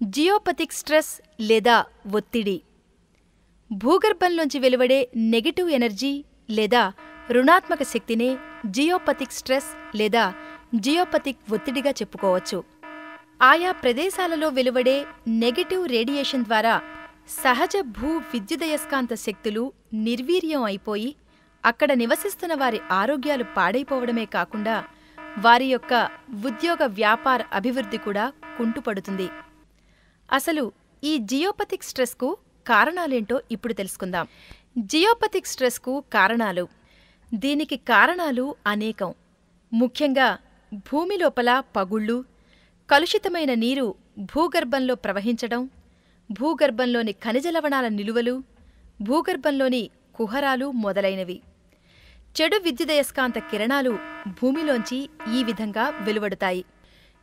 జియోపథిక్ stress లేదా ఒత్తిడి భూగర్భంలోంచి వెలువడే నెగటివ్ ఎనర్జీ లేదా రుణాత్మక శక్తినే జియోపథిక్ స్ట్రెస్ లేదా జియోపథిక్ ఒత్తిడిగా చెప్పుకోవచ్చు. ఆయా ప్రదేశాలలో వెలువడే నెగటివ్ రేడియేషన్ ద్వారా సహజ భూ విద్యుదయస్కాంత శక్తులు నిర్వీర్యం అయిపోయి అక్కడ నివసిస్తున్న వారి ఆరోగ్యాలు పాడైపోవడమే కాకుండా వారి యొక్క ఉద్యోగ వ్యాపార అభివృద్ధి కూడా కుంటుపడుతుంది. అసలు ఈ జియోపథిక్ స్ట్రెస్కు కారణాలేంటో ఇప్పుడు తెలుసుకుందాం. జియోపథిక్ స్ట్రెస్కు కారణాలు. దీనికి కారణాలు అనేకం. ముఖ్యంగా భూమి లోపల పగుళ్ళు, కలుషితమైన నీరు భూగర్భంలో ప్రవహించడం, భూగర్భంలోని ఖనిజ లవణాల నిలువలు, భూగర్భంలోని కుహరాలు మొదలైనవి. చెడు విద్యుదయస్కాంత కిరణాలు భూమిలోంచి ఈ విధంగా వెలువడుతాయి.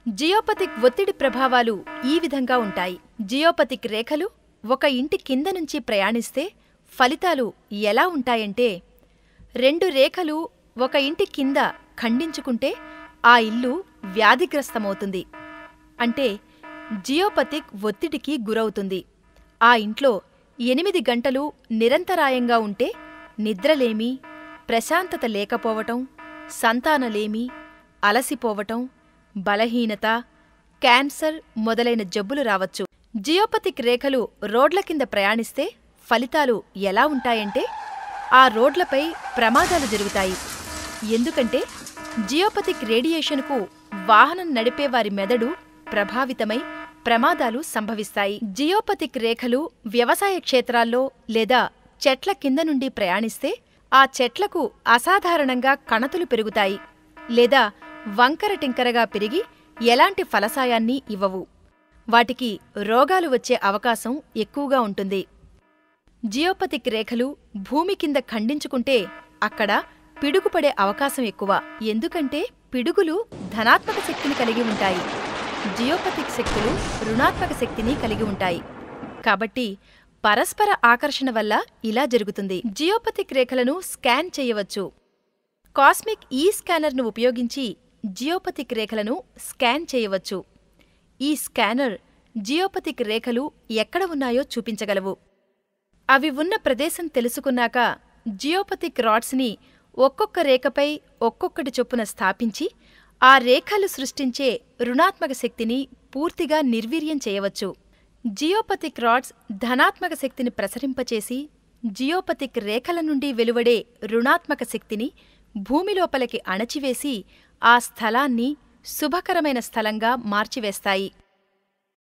జియోపథిక్ ఒత్తిడి ప్రభావాలు ఈ విధంగా ఉంటాయి. జియోపథిక్ రేఖలు ఒక ఇంటి కింద నుంచి ప్రయాణిస్తే ఫలితాలు ఎలా ఉంటాయంటే, 2 రేఖలు ఒక ఇంటి కింద ఖండించుకుంటే ఆ ఇల్లు వ్యాధిగ్రస్తమవుతుంది. అంటే జియోపథిక్ ఒత్తిడికి గురవుతుంది. ఆ ఇంట్లో 8 గంటలు నిరంతరాయంగా ఉంటే నిద్రలేమి, ప్రశాంతత లేకపోవటం, సంతానలేమి, అలసిపోవటం, బలహీనత, క్యాన్సర్ మొదలైన జబ్బులు రావచ్చు. జియోపథిక్ రేఖలు రోడ్ల కింద ప్రయాణిస్తే ఫలితాలు ఎలా ఉంటాయంటే, ఆ రోడ్లపై ప్రమాదాలు జరుగుతాయి. ఎందుకంటే జియోపథిక్ రేడియేషన్కు వాహనం నడిపేవారి మెదడు ప్రభావితమై ప్రమాదాలు సంభవిస్తాయి. జియోపథిక్ రేఖలు వ్యవసాయ క్షేత్రాల్లో లేదా చెట్ల కింద నుండి ప్రయాణిస్తే ఆ చెట్లకు అసాధారణంగా కణతులు పెరుగుతాయి లేదా వంకరటింకరగా పెరిగి ఎలాంటి ఫలసాయాన్ని ఇవ్వవు. వాటికి రోగాలు వచ్చే అవకాశం ఎక్కువగా ఉంటుంది. జియోపథిక్ రేఖలు భూమి కింద ఖండించుకుంటే అక్కడ పిడుగుపడే అవకాశం ఎక్కువ. ఎందుకంటే పిడుగులు ధనాత్మక శక్తిని కలిగి ఉంటాయి, జియోపథిక్ శక్తులు రుణాత్మక శక్తిని కలిగి ఉంటాయి. కాబట్టి పరస్పర ఆకర్షణ వల్ల ఇలా జరుగుతుంది. జియోపథిక్ రేఖలను స్కాన్ చేయవచ్చు. కాస్మిక్ ఈ స్కానర్ను ఉపయోగించి జియోపథిక్ రేఖలను స్కాన్ చేయవచ్చు. ఈ స్కానర్ జియోపథిక్ రేఖలు ఎక్కడ ఉన్నాయో చూపించగలవు. అవి ఉన్న ప్రదేశం తెలుసుకున్నాక జియోపథిక్ రాడ్స్ని ఒక్కొక్క రేఖపై ఒక్కొక్కటి చొప్పున స్థాపించి ఆ రేఖలు సృష్టించే రుణాత్మక శక్తిని పూర్తిగా నిర్వీర్యం చేయవచ్చు. జియోపథిక్ రాడ్స్ ధనాత్మక శక్తిని ప్రసరింపచేసి జియోపథిక్ రేఖల నుండి వెలువడే రుణాత్మక శక్తిని భూమిలోపలికి అణచివేసి ఆ స్థలాన్ని శుభకరమైన స్థలంగా మార్చివేస్తాయి.